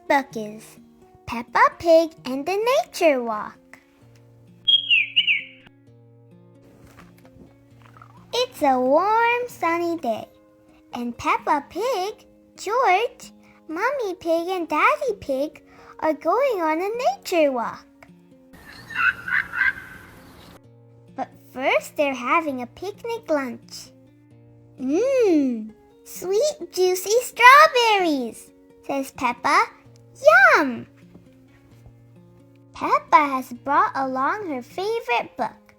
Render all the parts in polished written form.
book is Peppa Pig and the Nature Walk. It's a warm, sunny day, and Peppa Pig, George, Mummy Pig, and Daddy Pig are going on a nature walk. But first they're having a picnic lunch. Sweet, juicy strawberries, says Peppa. Yum! Peppa has brought along her favorite book,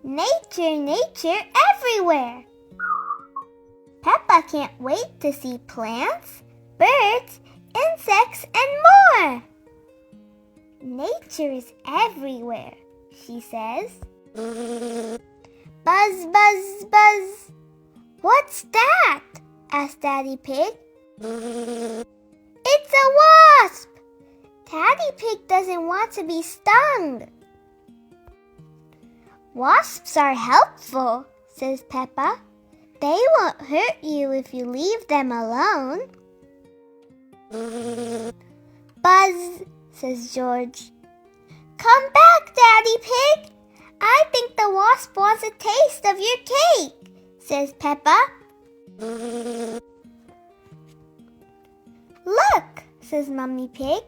Nature, Nature Everywhere. Peppa can't wait to see plants, birds, insects, and more. Nature is everywhere, she says. Buzz, buzz, buzz. What's that? Asked Daddy Pig. It's a wasp! Daddy Pig doesn't want to be stung. Wasps are helpful, says Peppa. They won't hurt you if you leave them alone. Buzz, says George. Come back, Daddy Pig. I think the wasp wants a taste of your cake, says Peppa. Look, says Mummy Pig.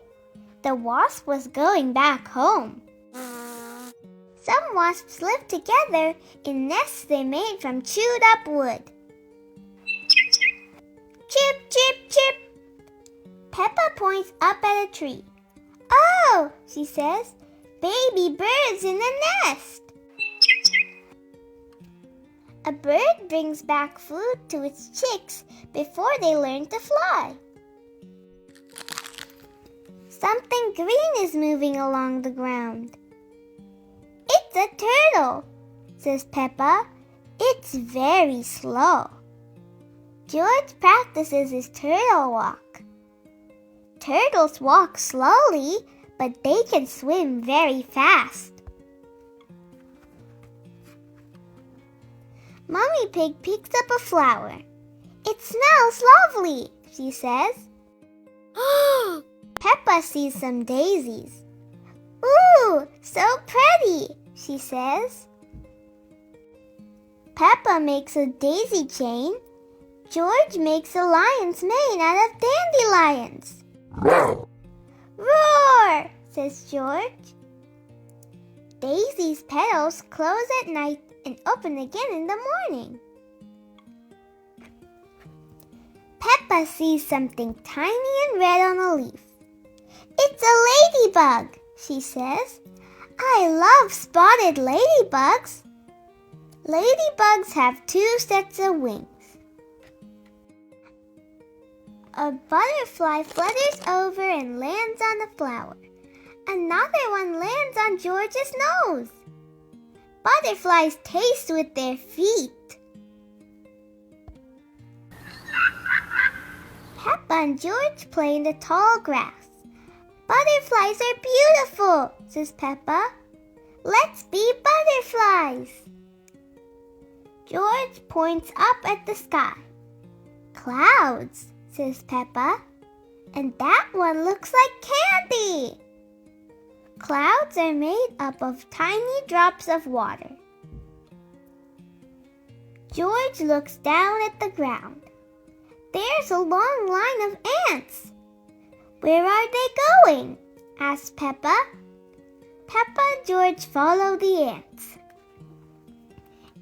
The wasp was going back home. Some wasps live together in nests they made from chewed up wood. Chip, chip, chip. Peppa points up at a tree. Oh, she says, baby birds in the nest. A bird brings back food to its chicks before they learn to fly. Something green is moving along the ground. It's a turtle, says Peppa. It's very slow. George practices his turtle walk. Turtles walk slowly, but they can swim very fast. Mummy Pig picks up a flower. It smells lovely, she says. Peppa sees some daisies. Ooh, so pretty, she says. Peppa makes a daisy chain. George makes a lion's mane out of dandelions. Roar! Roar, says George. Daisy's petals close at night and open again in the morning. Peppa sees something tiny and red on a leaf. It's a ladybug, she says. I love spotted ladybugs. Ladybugs have 2 sets of wings. A butterfly flutters over and lands on the flower. Another one lands on George's nose. Butterflies taste with their feet. Peppa and George play in the tall grass. Butterflies are beautiful, says Peppa. Let's be butterflies. George points up at the sky. Clouds, says Peppa. And that one looks like candy. Clouds are made up of tiny drops of water. George looks down at the ground. There's a long line of ants. Where are they going? Asks Peppa. Peppa and George follow the ants.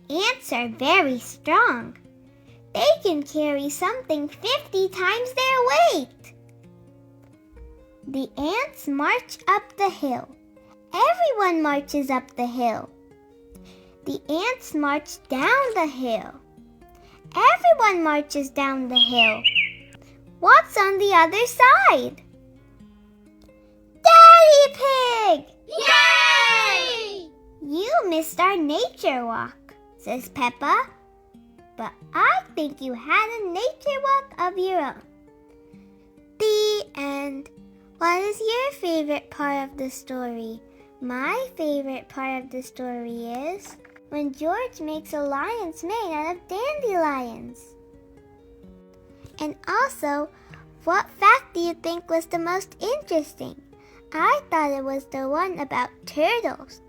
Ants are very strong. They can carry something 50 times their weight. The ants march up the hill. Everyone marches up the hill. The ants march down the hill. Everyone marches down the hill. What's on the other side? Daddy Pig! Yay! You missed our nature walk, says Peppa. But I think you had a nature walk of your own. The end. What is your favorite part of the story? My favorite part of the story is when George makes a lion's mane out of dandelions. And also, What fact do you think was the most interesting? I thought it was the one about turtles.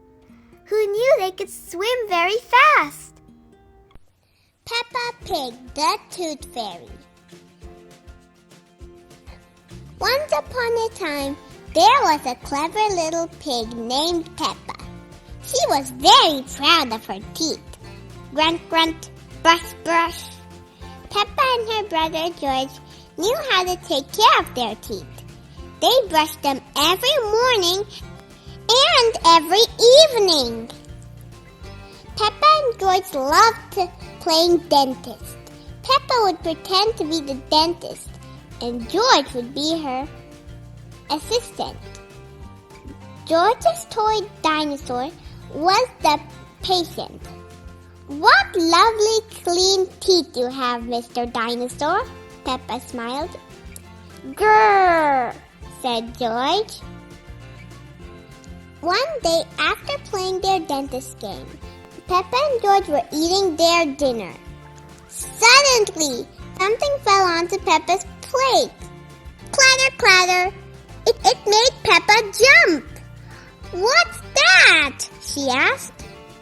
Who knew they could swim very fast? Peppa Pig, the Tooth Fairy. Once upon a time, there was a clever little pig named Peppa. She was very proud of her teeth. Grunt, grunt, brush, brush. Peppa and her brother George knew how to take care of their teeth. They brushed them every morning and every evening. Peppa and George loved playing dentist. Peppa would pretend to be the dentist, and George would be her assistant. George's toy dinosaur was the patient. "What lovely clean teeth you have, Mr. Dinosaur," Peppa smiled. "Grrr," said George. One day after playing their dentist game, Peppa and George were eating their dinner. Suddenly, something fell onto Peppa's plate. Clatter, clatter. It made Peppa jump. "What's that?" she asked.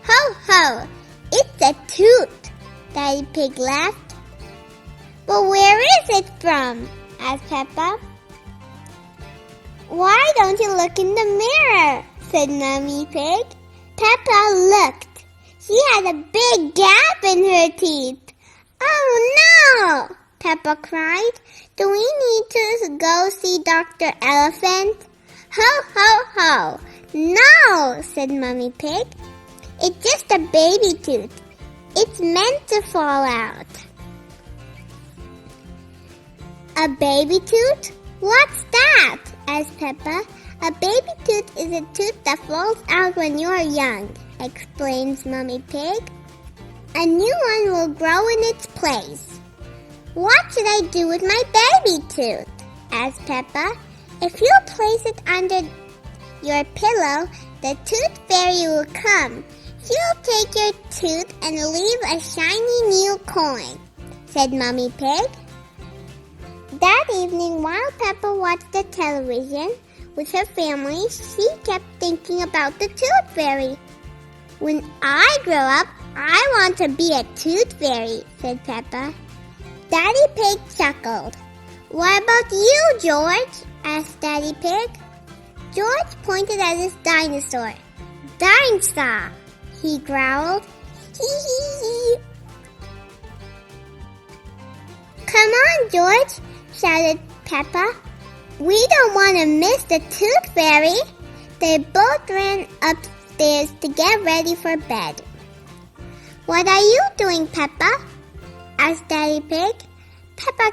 "Ho, ho, it's a tooth," Daddy Pig laughed. "But where is it from?" asked Peppa. "Why don't you look in the mirror?" said Mummy Pig. Peppa looked. She had a big gap in her teeth. "Oh no!" Peppa cried. "Do we need to go see Dr. Elephant?" "Ho, ho, ho! No," said Mummy Pig. "It's just a baby tooth. It's meant to fall out." "A baby tooth? What's that?" asked Peppa. "A baby tooth is a tooth that falls out when you are young," explains Mummy Pig. "A new one will grow in its place." "What should I do with my baby tooth?" asked Peppa. "If you place it under your pillow, the tooth fairy will come. She'll take your tooth and leave a shiny new coin," said Mummy Pig. That evening, while Peppa watched the television with her family, she kept thinking about the tooth fairy. "When I grow up, I want to be a tooth fairy," said Peppa. Daddy Pig chuckled. "What about you, George?" asked Daddy Pig. George pointed at his dinosaur. "Dinosaur," he growled. "Hee hee hee." "Come on, George," shouted Peppa. "We don't want to miss the tooth fairy." They both ran upstairs to get ready for bed. "What are you doing, Peppa?" asked Daddy Pig. Peppa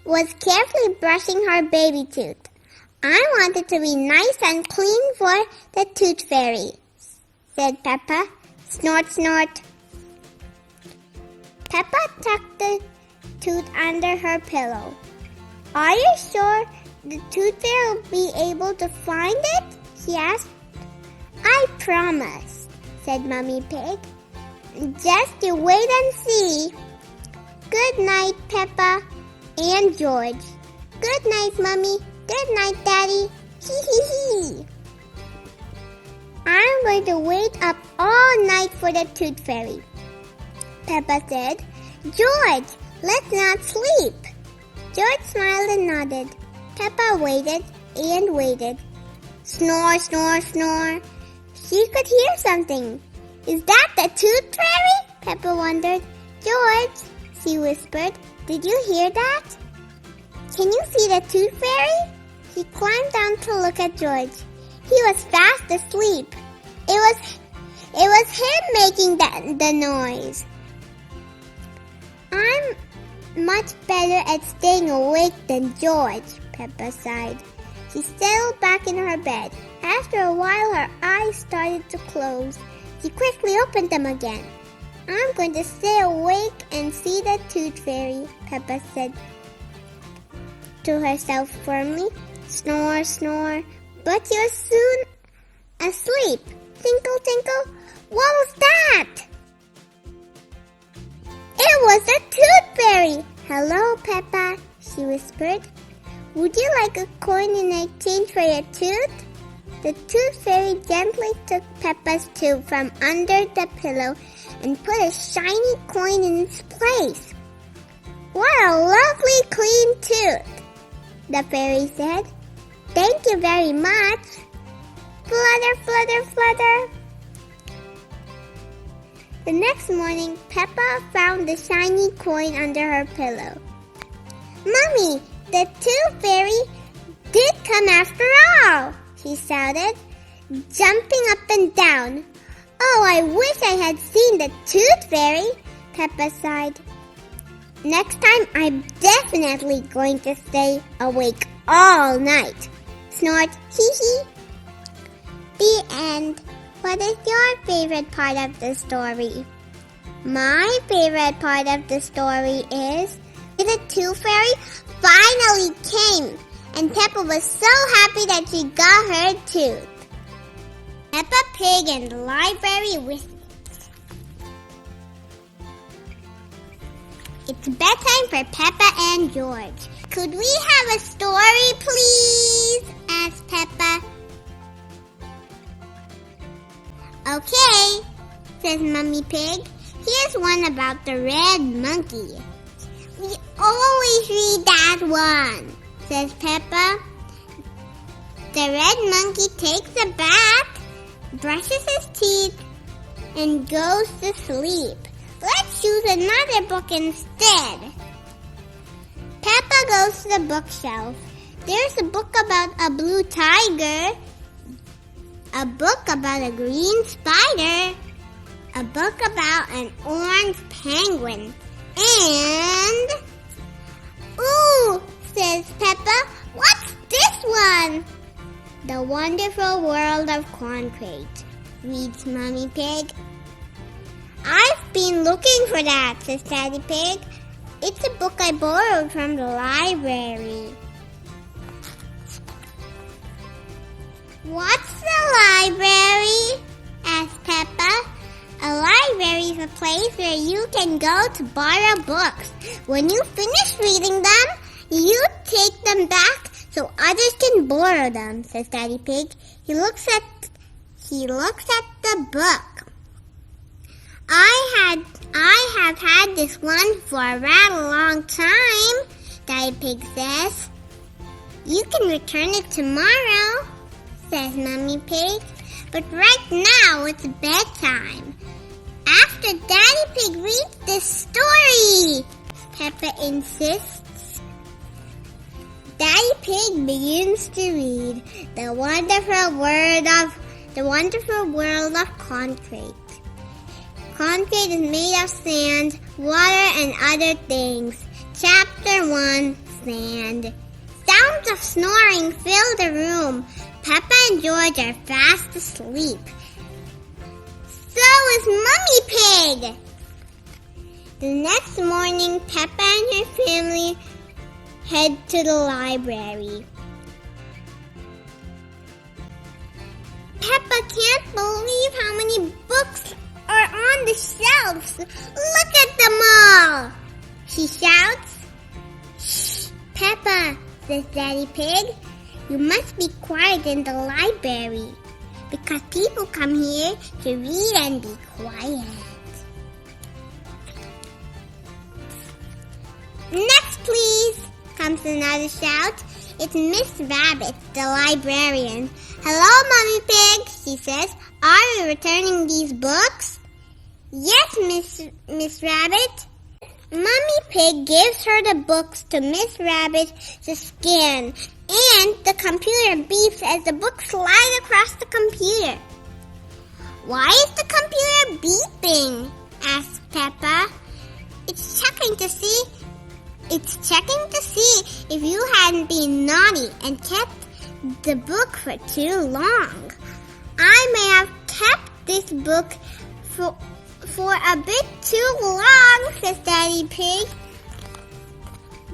was carefully brushing her baby tooth. "I want it to be nice and clean for the tooth fairy," said Peppa. Snort, snort. Peppa tucked the tooth under her pillow. "Are you sure the tooth fairy will be able to find it?" she asked. "I promise," said Mummy Pig. "Just you wait and see." "Good night, Peppa and George." "Good night, Mummy. Good night, Daddy. Hee hee hee." "I'm going to wait up all night for the tooth fairy," Peppa said. "George, let's not sleep." George smiled and nodded. Peppa waited and waited. Snore, snore, snore. She could hear something. "Is that the tooth fairy?" Peppa wondered. "George," she whispered, "did you hear that? Can you see the tooth fairy?" She climbed down to look at George. He was fast asleep. It was him making the noise. "I'm much better at staying awake than George," Peppa sighed. She settled back in her bed. After a while, her eyes started to close. She quickly opened them again. "I'm going to stay awake and see the tooth fairy," Peppa said to herself firmly. Snore, snore. But she was soon asleep. Tinkle, tinkle. What was that? It was a tooth fairy. "Hello, Peppa," she whispered. Would you like a coin in exchange for your tooth? The Tooth Fairy gently took Peppa's tooth from under the pillow and put a shiny coin in its place. What a lovely clean tooth, the fairy said. Thank you very much. Flutter, flutter, flutter. The next morning, Peppa found the shiny coin under her pillow. Mommy, the Tooth Fairy did come after all, she shouted, jumping up and down. Oh, I wish I had seen the Tooth Fairy, Peppa sighed. Next time, I'm definitely going to stay awake all night. Snort, hee hee. The end. What is your favorite part of the story? My favorite part of the story is the Tooth Fairy finally came, and Peppa was so happy that she got her tooth. Peppa Pig and the Library Whispers. It's bedtime for Peppa and George. Could we have a story, please? Asked Peppa. Okay, says Mummy Pig. Here's one about the red monkey. We always read that one, says Peppa. The red monkey takes a bath, brushes his teeth, and goes to sleep. Let's choose another book instead. Peppa goes to the bookshelf. There's a book about a blue tiger, a book about a green spider, a book about an orange penguin, and... Ooh, says Peppa, what's this one? The Wonderful World of Concrete, reads Mummy Pig. I've been looking for that, says Daddy Pig. It's a book I borrowed from the library. What's the library? Asked Peppa. A library is a place where you can go to borrow books. When you finish reading them, you take them back so others can borrow them, says Daddy Pig. He looks at the book. I have had this one for a rather long time, Daddy Pig says. You can return it tomorrow, says Mummy Pig. But right now it's bedtime. After Daddy Pig reads this story, Peppa insists. Daddy Pig begins to read The Wonderful World of Concrete. Concrete is made of sand, water, and other things. Chapter 1, Sand. Sounds of snoring fill the room. Peppa and George are fast asleep. So is Mummy Pig! The next morning, Peppa and her family head to the library. Peppa can't believe how many books are on the shelves. Look at them all! She shouts. Shh, Peppa, says Daddy Pig. You must be quiet in the library because people come here to read and be quiet. Next, please, comes another shout. It's Miss Rabbit, the librarian. Hello, Mummy Pig, she says. Are you returning these books? Yes, Miss Rabbit. Mummy Pig gives her the books to Miss Rabbit to scan, and the computer beeps as the books slide across the computer. Why is the computer beeping? Asks Peppa. It's checking to see if you hadn't been naughty and kept the book for too long. I may have kept this book for a bit too long, says Daddy Pig.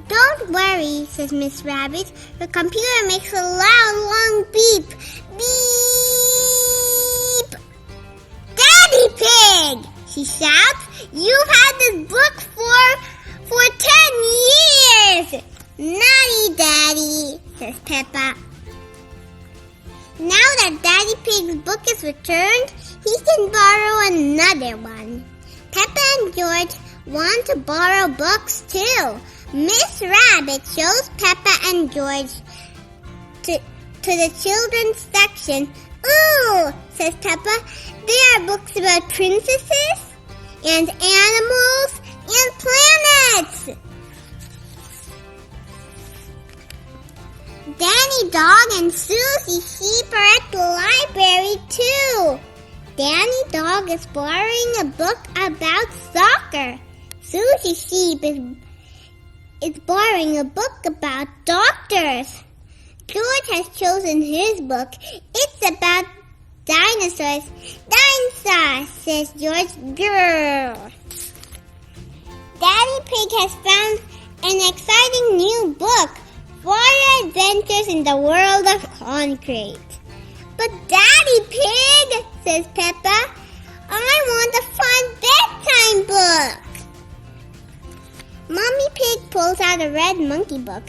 Don't worry, says Miss Rabbit. The computer makes a loud, long beep. Beep! Daddy Pig! She shouts. You've had this book for 10 years! Naughty Daddy, says Peppa. Now that Daddy Pig's book is returned, he can borrow another one. Peppa and George want to borrow books too. Miss Rabbit shows Peppa and George to the children's section. Ooh, says Peppa, there are books about princesses and animals and planets. Danny Dog and Susie Sheep are at the library too. Danny Dog is borrowing a book about soccer. Susie Sheep is borrowing a book about doctors. George has chosen his book. It's about dinosaurs. Dinosaurs, says George. Grrr. Daddy Pig has found an exciting new book. 4 Adventures in the World of Concrete. But Daddy Pig, says Peppa, I want a fun bedtime book. Mommy Pig pulls out a red monkey book.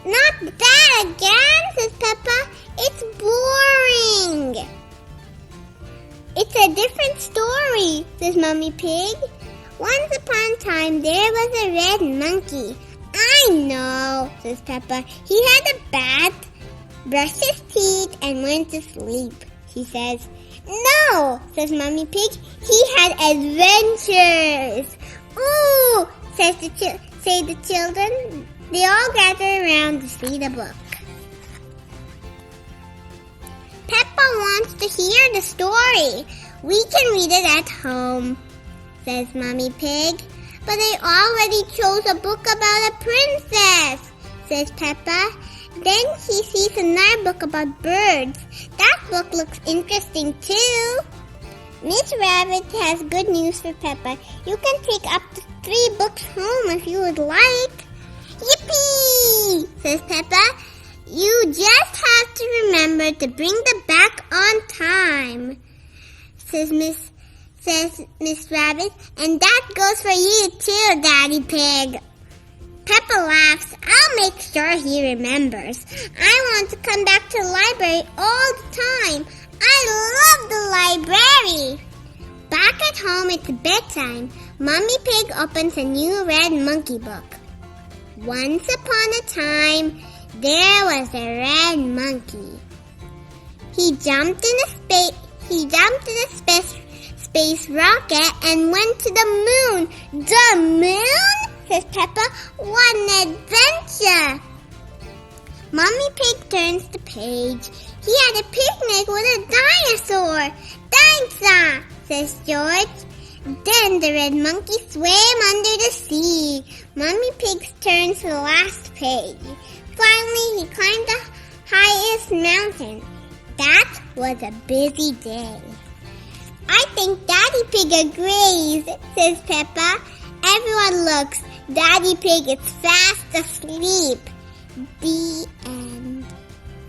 Not that again, says Peppa. It's boring. It's a different story, says Mommy Pig. Once upon a time, there was a red monkey. I know, says Peppa. He had a bath, brushed his teeth, and went to sleep, she says. No, says Mommy Pig. He had adventures. Ooh, say the children. They all gather around to see the book. Peppa wants to hear the story. We can read it at home, says Mommy Pig. But I already chose a book about a princess, says Peppa. Then she sees another book about birds. That book looks interesting too. Miss Rabbit has good news for Peppa. You can take up to 3 books home if you would like. Yippee, says Peppa. You just have to remember to bring them back on time, says Miss Rabbit, and that goes for you too, Daddy Pig. Peppa laughs. I'll make sure he remembers. I want to come back to the library all the time. I love the library. Back at home, it's bedtime. Mommy Pig opens a new red monkey book. Once upon a time, there was a red monkey. He jumped in a space rocket and went to the moon. The moon? Says Peppa. What an adventure! Mommy Pig turns the page. He had a picnic with a dinosaur. Dinosaur, says George. Then the red monkey swam under the sea. Mommy Pig turns to the last page. Finally, he climbed the highest mountain. That was a busy day. I think Daddy Pig agrees, says Peppa. Everyone looks. Daddy Pig is fast asleep. The end,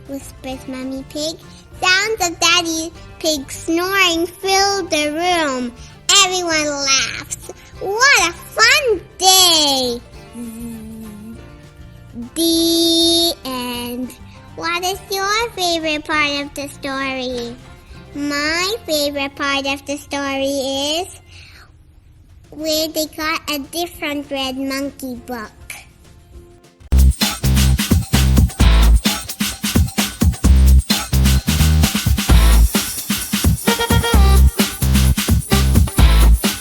whispers Mommy Pig. Sounds of Daddy Pig snoring fill the room. Everyone laughs. What a fun day! The end. What is your favorite part of the story? My favorite part of the story is where they got a different red monkey book.